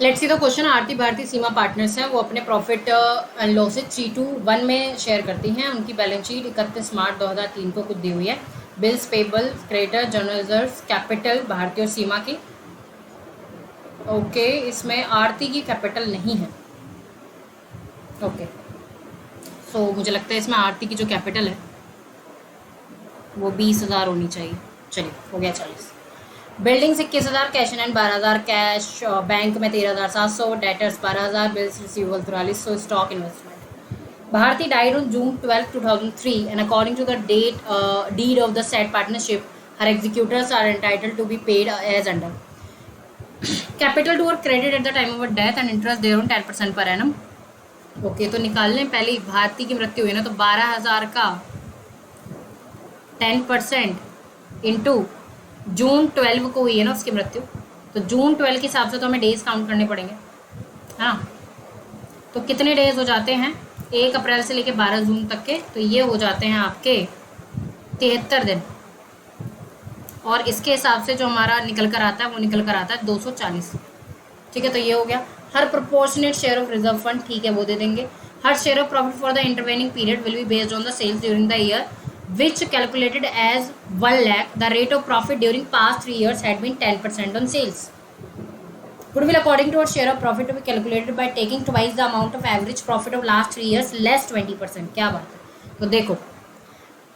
Let's see the question. Aarti Bharti Seema partners हैं, वो अपने प्रॉफिट एंड लॉसेज 3:1 में शेयर करती हैं। उनकी बैलेंस शीट 31 मार्च 2003 को कुछ दी हुई है। Bills payable, creditor, journals, capital Bharti और सीमा की। ओके, इसमें आरती की कैपिटल नहीं है। ओके, सो मुझे लगता है इसमें आरती की जो कैपिटल है वो 20,000 होनी चाहिए। चलिए, हो गया 40। Buildings 21,000, cash in hand 12,000, cash bank में 13,700, debtors 12,000, bills receivable 4300, stock investment. Bharti died on June 12, 2003, and according to the deed of the said partnership, her executors are entitled to be paid as under. Capital to her credit at the time of her death and interest thereon 10% per annum. Okay, तो निकाल लें। पहले भारती की मृत्यु हुई ना, तो 12,000 का 10% इंटू जून 12 को हुई है ना उसकी मृत्यु, तो जून 12 के हिसाब से तो हमें डेज काउंट करने पड़ेंगे, हाँ। तो कितने डेज हो जाते हैं 1 अप्रैल से लेके 12 जून तक के? तो ये हो जाते हैं आपके 73 दिन। और इसके हिसाब से जो हमारा निकल कर आता है वो निकल कर आता है 240। ठीक है, तो ये हो गया। Her proportionate share of reserve fund, ठीक है, वो दे देंगे। Her share of profit for the intervening period will be based on the sales during the year which calculated as 1 lakh. The rate of profit during past 3 years had been 10% on sales. Goodwill according to our share of profit to be calculated by taking twice the amount of average profit of last 3 years less 20%. क्या बात है? तो देखो,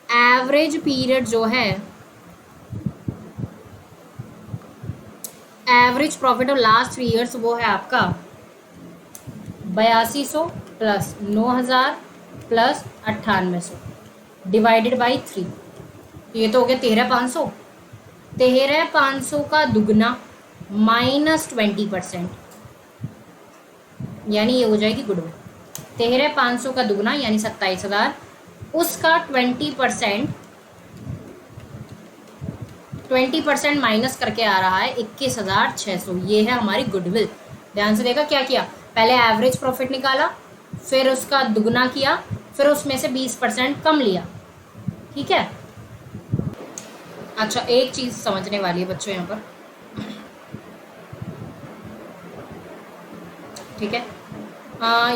average period जो है, average profit of last 3 years वो है आपका 8200 प्लस 9,000 प्लस 9800 डिवाइडेड बाई 3। ये तो हो गया 13,500। 13,500 का दुगना माइनस 20%, यानी ये हो जाएगी गुडविल। 13,500 का दुगना यानी 27,000, उसका 20% माइनस करके आ रहा है 21,600। ये है हमारी गुडविल। ध्यान से देखा क्या किया, पहले एवरेज प्रॉफिट निकाला, फिर उसका दुगना किया, फिर उसमें से 20% कम लिया। ठीक है। अच्छा, एक चीज समझने वाली है बच्चों यहाँ पर, ठीक है।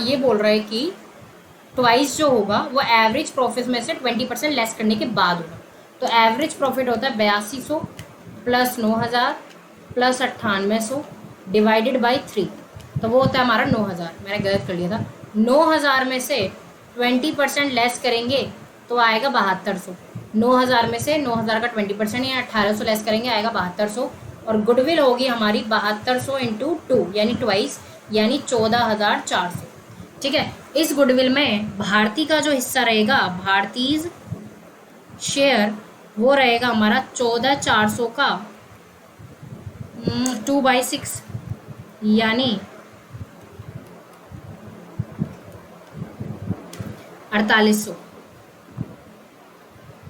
ये बोल रहा है कि ट्वाइस जो होगा वो एवरेज प्रॉफिट में से 20% लेस करने के बाद होगा। तो एवरेज प्रॉफिट होता है 8200 प्लस 9,000 प्लस 9800 डिवाइडेड बाई 3, तो वो होता है हमारा 9,000। मैंने गलत कर लिया था। 9,000 में से 20% लेस करेंगे तो आएगा 7200। 9,000 में से 9,000 का 20% या 1,800 लेस करेंगे, आएगा 7200। और गुडविल होगी हमारी 7200 इंटू 2 यानी ट्वाइस, यानी 14,400। ठीक है। इस गुडविल में भारती का जो हिस्सा रहेगा, भारतीज शेयर, वो रहेगा हमारा 14,400 का 2/6 यानी 4,800।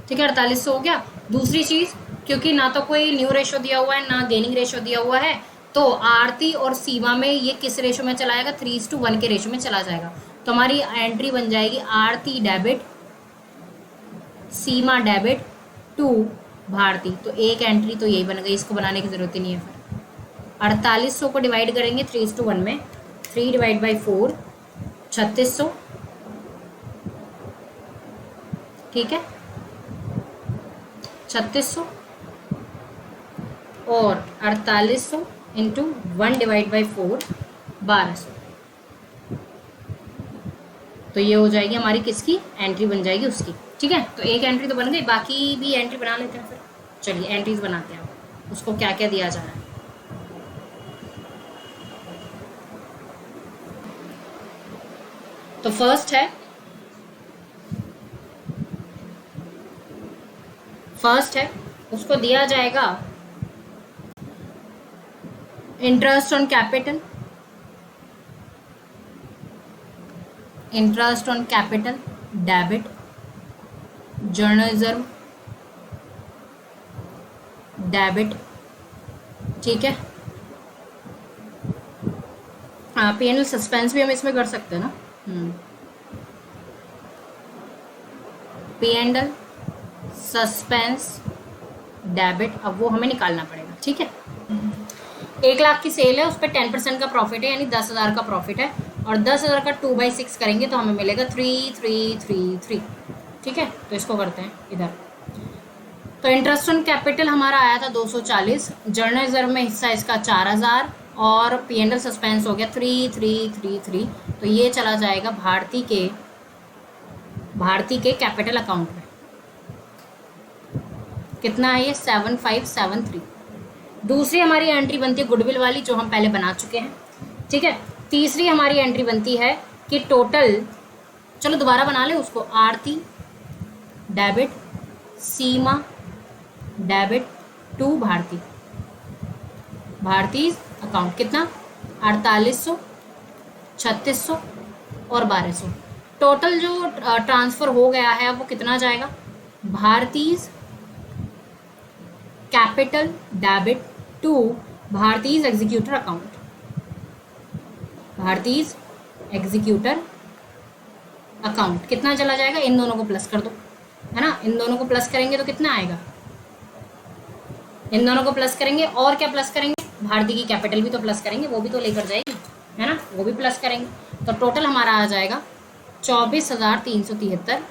ठीक है, 4,800 हो गया। दूसरी चीज, क्योंकि ना तो कोई न्यू रेशो दिया हुआ है ना गेनिंग रेशो दिया हुआ है, तो आरती और सीमा में ये किस रेशो में चला जाएगा? 3:1 के रेशो में चला जाएगा। तो हमारी एंट्री बन जाएगी Aarti debit, Seema debit to Bharti. तो एक एंट्री तो यही बन गई, इसको बनाने की जरूरत ही नहीं है। फिर 4,800 को डिवाइड करेंगे 3:1 में, 3 डिवाइड बाई 4 3600। ठीक है, 3600 और 4,800 इंटू 1 डिवाइड बाई 4 1200। तो ये हो जाएगी हमारी किसकी एंट्री बन जाएगी? उसकी। ठीक है, तो एक एंट्री तो बन गई, बाकी भी एंट्री बना लेते हैं। फिर चलिए एंट्रीज बनाते हैं, उसको क्या क्या दिया जा रहा है। तो फर्स्ट है उसको दिया जाएगा interest on capital, interest on capital debit, journalism debit. ठीक है, हाँ, P&L सस्पेंस भी हम इसमें कर सकते हैं ना। P&L सस्पेंस डेबिट, अब वो हमें निकालना पड़ेगा। ठीक है, 1 लाख की सेल है, उस पर 10% का प्रॉफिट है, यानी 10,000 का प्रॉफिट है, और 10,000 का 2/6 करेंगे तो हमें मिलेगा 3,333। ठीक है, तो इसको करते हैं इधर। तो इंटरेस्ट ऑन कैपिटल हमारा आया था 240, जर्नल रिजर्व में हिस्सा इसका 4,000, और P&L सस्पेंस हो गया 3,333। तो ये चला जाएगा भारती के कैपिटल अकाउंट में। कितना है ये? 7573। दूसरी हमारी एंट्री बनती है गुडविल वाली, जो हम पहले बना चुके हैं। ठीक है, तीसरी हमारी एंट्री बनती है कि टोटल, चलो दोबारा बना ले उसको, Aarti debit, Seema debit to Bharti account. कितना? 4800, 3600 और 1200। टोटल जो ट्रांसफर हो गया है वो कितना जाएगा? Bharti's capital debit to Bharti's executor account. Bharti's executor account कितना चला जाएगा? इन दोनों को प्लस कर दो, है ना। इन दोनों को प्लस करेंगे तो कितना आएगा? इन दोनों को प्लस करेंगे, और क्या प्लस करेंगे? भारती की कैपिटल भी तो प्लस करेंगे, वो भी तो लेकर जाएगी, है ना, वो भी प्लस करेंगे। तो टोटल हमारा आ जाएगा 24,373।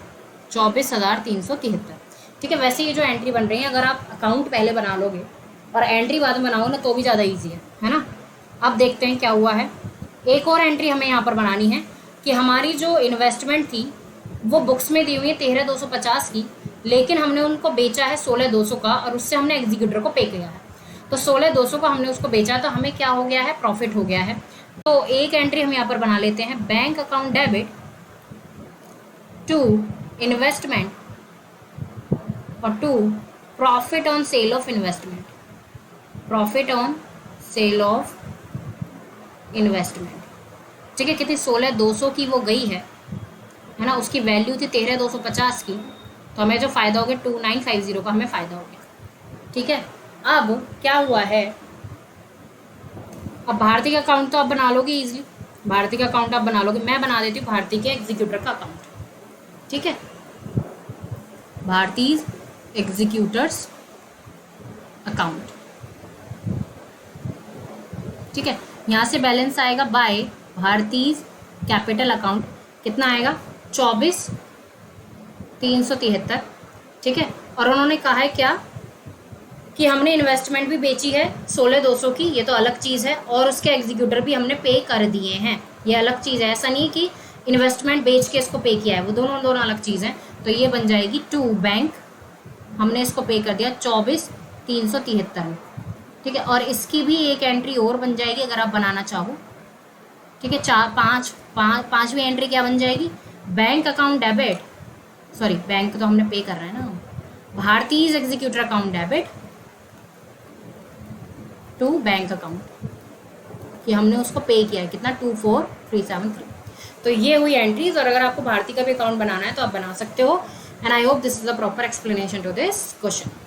24,373। ठीक है, वैसे ये जो एंट्री बन रही है, अगर आप अकाउंट पहले बना लोगे और एंट्री बाद में बनाओ ना, तो भी ज़्यादा ईजी है ना। अब देखते हैं क्या हुआ है। एक और एंट्री हमें यहाँ पर बनानी है कि हमारी जो इन्वेस्टमेंट थी वो बुक्स में दी हुई है 13,250 की, लेकिन हमने उनको बेचा है 16,200 का, और उससे हमने एग्जीक्यूटर को पे किया है। तो 16,200 का हमने उसको बेचा, तो हमें क्या हो गया है? प्रॉफिट हो गया है। तो एक एंट्री हम यहाँ पर बना लेते हैं, bank account debit to investment और to profit on sale of investment. Profit on sale of investment. ठीक है, कितनी? 16,200 की वो गई है ना, उसकी वैल्यू थी 13,250 की, तो हमें जो फ़ायदा हो गया 2,950 का हमें फ़ायदा हो गया। ठीक है, अब क्या हुआ है, अब भारती का अकाउंट तो आप बना लोगे इजीली, भारती का अकाउंट आप बना लोगे। मैं बना देती हूँ भारती के एग्जीक्यूटर का अकाउंट। ठीक है, भारती एग्जीक्यूटर्स अकाउंट। ठीक है, यहाँ से बैलेंस आएगा बाय भारतीज कैपिटल अकाउंट। कितना आएगा? 24,373। ठीक है, और उन्होंने कहा है क्या कि हमने इन्वेस्टमेंट भी बेची है 16,200 की, ये तो अलग चीज़ है, और उसके एग्जीक्यूटर भी हमने पे कर दिए हैं, ये अलग चीज़ है। ऐसा नहीं कि इन्वेस्टमेंट बेच के इसको पे किया है, वो दोनों अलग चीज़ है। तो ये बन जाएगी टू बैंक, हमने इसको पे कर दिया 24,373 में। ठीक है, और इसकी भी एक एंट्री और बन जाएगी अगर आप बनाना चाहो। ठीक है, पांचवी एंट्री क्या बन जाएगी? Bank account debit, sorry bank तो हमने पे कर रहे हैं ना, Bharti's executor account debit to bank account, कि हमने उसको पे किया है कितना? 24,373। तो ये हुई एंट्रीज, और अगर आपको भारती का भी अकाउंट बनाना है तो आप बना सकते हो। And I hope this is the proper explanation to this question.